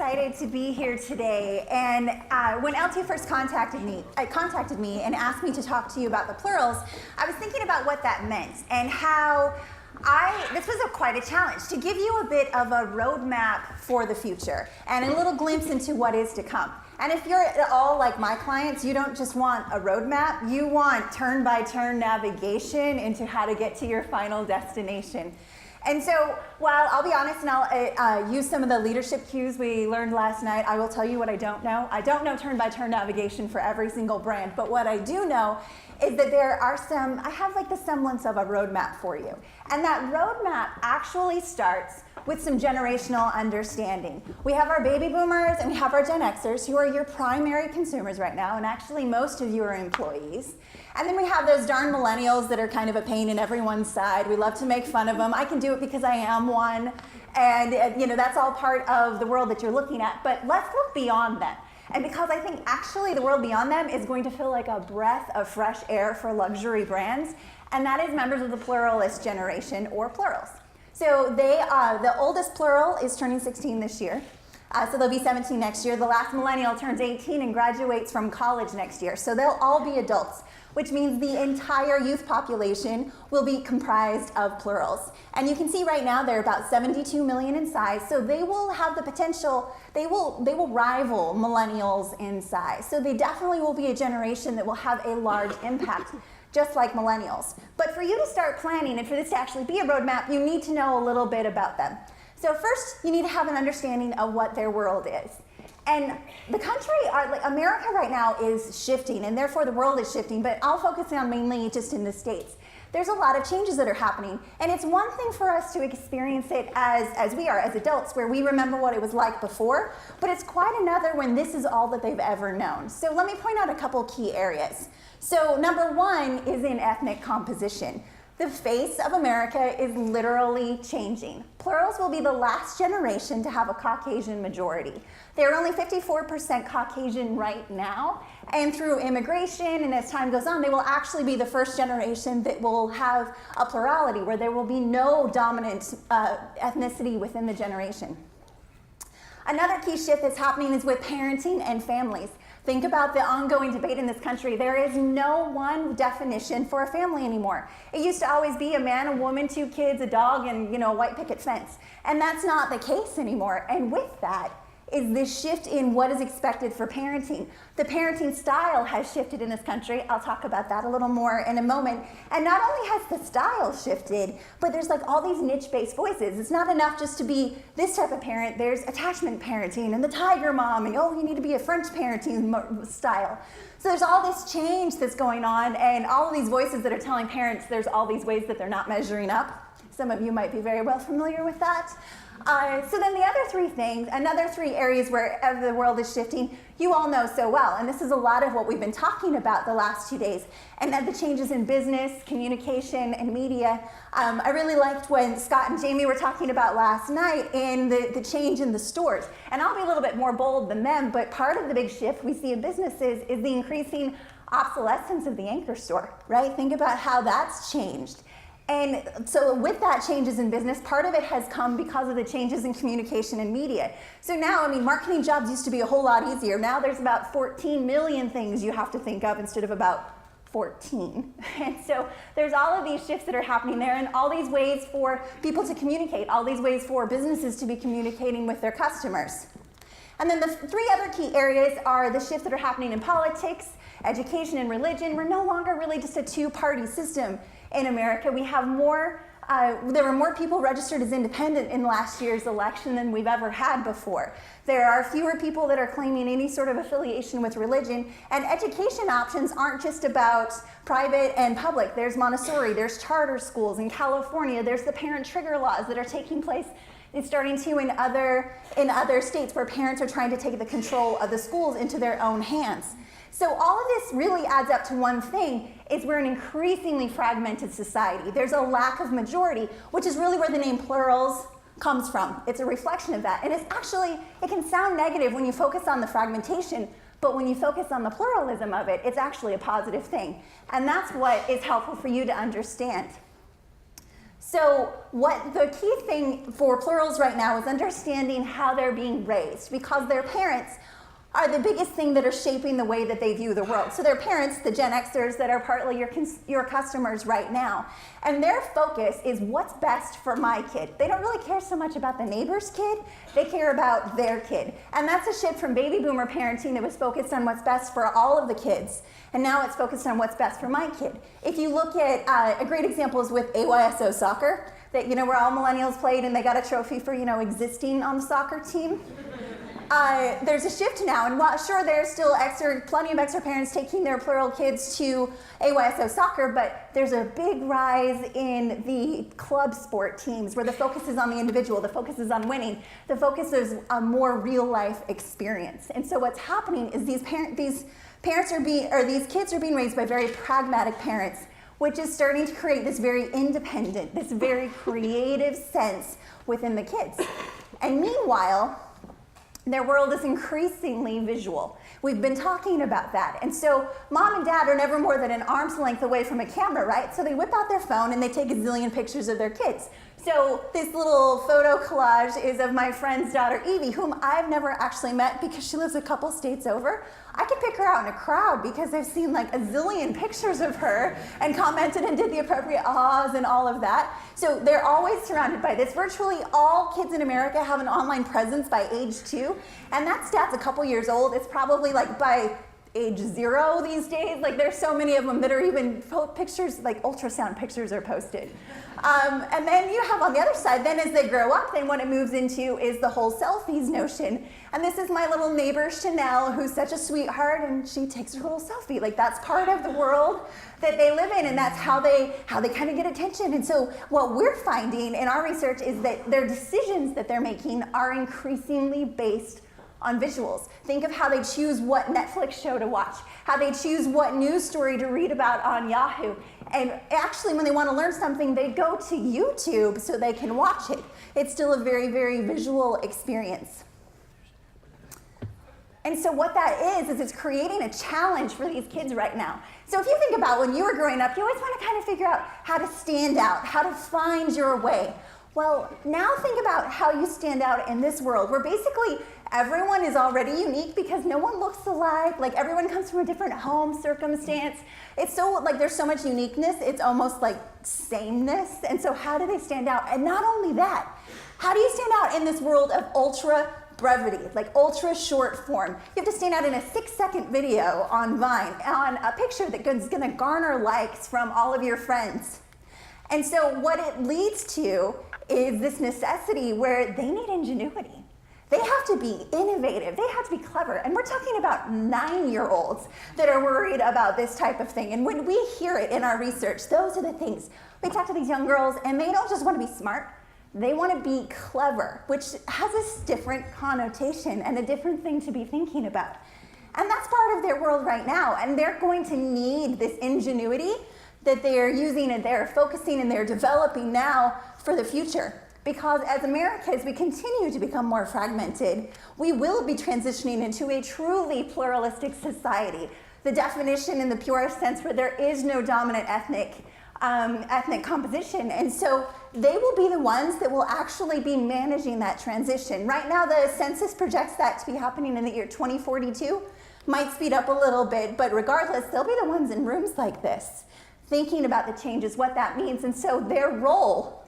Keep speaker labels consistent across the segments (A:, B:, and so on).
A: excited to be here today. And when LT first contacted me and asked me to talk to you about the plurals, I was thinking about what that meant and how this was quite a challenge to give you a bit of a roadmap for the future and a little glimpse into what is to come. And if you're at all like my clients, you don't just want a roadmap, you want turn-by-turn navigation into how to get to your final destination. And so, while I'll be honest and I'll use some of the leadership cues we learned last night, I will tell you what I don't know. I don't know turn-by-turn navigation for every single brand, but what I do know is that there are I have like the semblance of a roadmap for you. And that roadmap actually starts with some generational understanding. We have our baby boomers and we have our Gen Xers who are your primary consumers right now, and actually most of you are employees. And then we have those darn millennials that are kind of a pain in everyone's side. We love to make fun of them. I can do it because I am one. And that's all part of the world that you're looking at. But let's look beyond them. And because I think actually the world beyond them is going to feel like a breath of fresh air for luxury brands. And that is members of the pluralist generation, or plurals. So the oldest plural is turning 16 this year. So they'll be 17 next year. The last millennial turns 18 and graduates from college next year. So they'll all be adults, which means the entire youth population will be comprised of plurals. And you can see right now they're about 72 million in size, so they will have the potential, they will rival millennials in size. So they definitely will be a generation that will have a large impact, just like millennials. But for you to start planning and for this to actually be a roadmap, you need to know a little bit about them. So first, you need to have an understanding of what their world is. And the country, America right now is shifting, and therefore the world is shifting, but I'll focus on mainly just in the States. There's a lot of changes that are happening, and it's one thing for us to experience it as we are, as adults, where we remember what it was like before, but it's quite another when this is all that they've ever known. So let me point out a couple key areas. So number one is in ethnic composition. The face of America is literally changing. Plurals will be the last generation to have a Caucasian majority. They're only 54% Caucasian right now, and through immigration and as time goes on, they will actually be the first generation that will have a plurality where there will be no dominant ethnicity within the generation. Another key shift that's happening is with parenting and families. Think about the ongoing debate in this country. There is no one definition for a family anymore. It used to always be a man, a woman, 2 kids, a dog, and a white picket fence. And that's not the case anymore. And with that is this shift in what is expected for parenting. The parenting style has shifted in this country. I'll talk about that a little more in a moment. And not only has the style shifted, but there's like all these niche-based voices. It's not enough just to be this type of parent. There's attachment parenting and the tiger mom, and you need to be a French parenting style. So there's all this change that's going on, and all of these voices that are telling parents there's all these ways that they're not measuring up. Some of you might be very well familiar with that. So then the another three areas where the world is shifting, you all know so well. And this is a lot of what we've been talking about the last 2 days. And the changes in business, communication, and media. I really liked when Scott and Jamie were talking about last night in the change in the stores. And I'll be a little bit more bold than them, but part of the big shift we see in businesses is the increasing obsolescence of the anchor store, right? Think about how that's changed. And so with that changes in business, part of it has come because of the changes in communication and media. So now, marketing jobs used to be a whole lot easier. Now there's about 14 million things you have to think of instead of about 14. And so there's all of these shifts that are happening there, and all these ways for people to communicate, all these ways for businesses to be communicating with their customers. And then the 3 other key areas are the shifts that are happening in politics, education, and religion. We're no longer really just a 2-party system in America. We have there were more people registered as independent in last year's election than we've ever had before. There are fewer people that are claiming any sort of affiliation with religion, and education options aren't just about private and public. There's Montessori, there's charter schools in California, there's the parent trigger laws that are taking place. It's starting to in other states where parents are trying to take the control of the schools into their own hands. So all of this really adds up to one thing, is we're an increasingly fragmented society. There's a lack of majority, which is really where the name plurals comes from. It's a reflection of that. And it's actually, it can sound negative when you focus on the fragmentation, but when you focus on the pluralism of it, it's actually a positive thing. And that's what is helpful for you to understand. So what the key thing for plurals right now is understanding how they're being raised, because their parents are the biggest thing that are shaping the way that they view the world. So their parents, the Gen Xers that are partly your customers right now, and their focus is what's best for my kid. They don't really care so much about the neighbor's kid, they care about their kid. And that's a shift from baby boomer parenting that was focused on what's best for all of the kids, and now it's focused on what's best for my kid. If you look at, a great example is with AYSO soccer, that where all millennials played and they got a trophy for existing on the soccer team. There's a shift now, and while sure there's still plenty of extra parents taking their plural kids to AYSO soccer, but there's a big rise in the club sport teams where the focus is on the individual, the focus is on winning, the focus is a more real life experience. And so what's happening is these kids are being raised by very pragmatic parents, which is starting to create this very independent, this very creative sense within the kids. And meanwhile, their world is increasingly visual. We've been talking about that. And so mom and dad are never more than an arm's length away from a camera, right? So they whip out their phone and they take a zillion pictures of their kids. So this little photo collage is of my friend's daughter, Evie, whom I've never actually met because she lives a couple states over. I could pick her out in a crowd because I've seen like a zillion pictures of her and commented and did the appropriate ahs and all of that. So they're always surrounded by this. Virtually all kids in America have an online presence by age 2, and that stat's a couple years old. It's probably like by age 0 these days. Like there's so many of them that are even pictures, like ultrasound pictures are posted. And then you have on the other side, then as they grow up, then what it moves into is the whole selfies notion. And this is my little neighbor, Chanel, who's such a sweetheart, and she takes her little selfie. Like that's part of the world that they live in, and that's how they kind of get attention. And so what we're finding in our research is that their decisions that they're making are increasingly based on visuals. Think of how they choose what Netflix show to watch, how they choose what news story to read about on Yahoo. And actually, when they want to learn something, they go to YouTube so they can watch it. It's still a very, very visual experience. And so what that is it's creating a challenge for these kids right now. So if you think about when you were growing up, you always want to kind of figure out how to stand out, how to find your way. Well, now think about how you stand out in this world where basically everyone is already unique because no one looks alike. Like everyone comes from a different home circumstance. It's so like there's so much uniqueness. It's almost like sameness. And so how do they stand out? And not only that, how do you stand out in this world of ultra brevity, like ultra short form? You have to stand out in a 6-second video on Vine, on a picture that's gonna garner likes from all of your friends. And so what it leads to is this necessity where they need ingenuity. They have to be innovative, they have to be clever. And we're talking about 9-year-olds that are worried about this type of thing. And when we hear it in our research, those are the things. We talk to these young girls and they don't just want to be smart, they want to be clever, which has a different connotation and a different thing to be thinking about. And that's part of their world right now. And they're going to need this ingenuity that they're using and they're focusing and they're developing now for the future. Because as America, as we continue to become more fragmented, we will be transitioning into a truly pluralistic society. The definition in the purest sense where there is no dominant ethnic composition. And so they will be the ones that will actually be managing that transition. Right now, the census projects that to be happening in the year 2042. Might speed up a little bit, but regardless, they'll be the ones in rooms like this, thinking about the changes, what that means. And so their role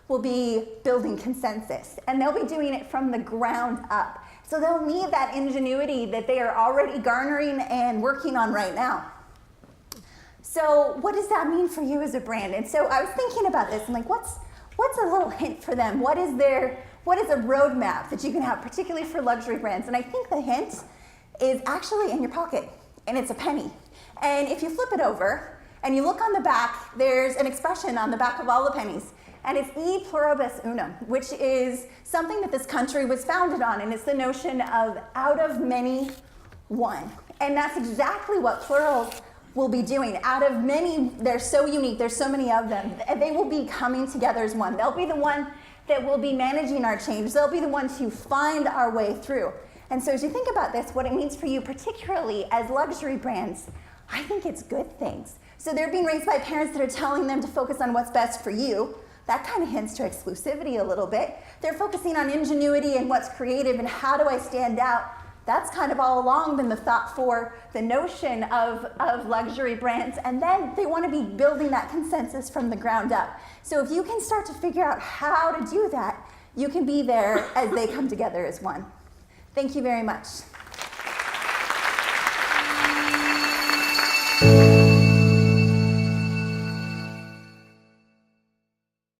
A: will be building consensus, and they'll be doing it from the ground up. So they'll need that ingenuity that they are already garnering and working on right now. So what does that mean for you as a brand? And so I was thinking about this, and like, what's a little hint for them? What is a roadmap that you can have, particularly for luxury brands? And I think the hint is actually in your pocket, and it's a penny. And if you flip it over and you look on the back, there's an expression on the back of all the pennies. And it's e pluribus unum, which is something that this country was founded on, and it's the notion of out of many, one. And that's exactly what plurals will be doing. Out of many, they're so unique, there's so many of them, they will be coming together as one. They'll be the one that will be managing our change. They'll be the ones who find our way through. And so as you think about this, what it means for you, particularly as luxury brands, I think it's good things. So they're being raised by parents that are telling them to focus on what's best for you, that kind of hints to exclusivity a little bit. They're focusing on ingenuity and what's creative and how do I stand out. That's kind of all along been the thought for the notion of luxury brands. And then they want to be building that consensus from the ground up. So if you can start to figure out how to do that, you can be there as they come together as one. Thank you very much.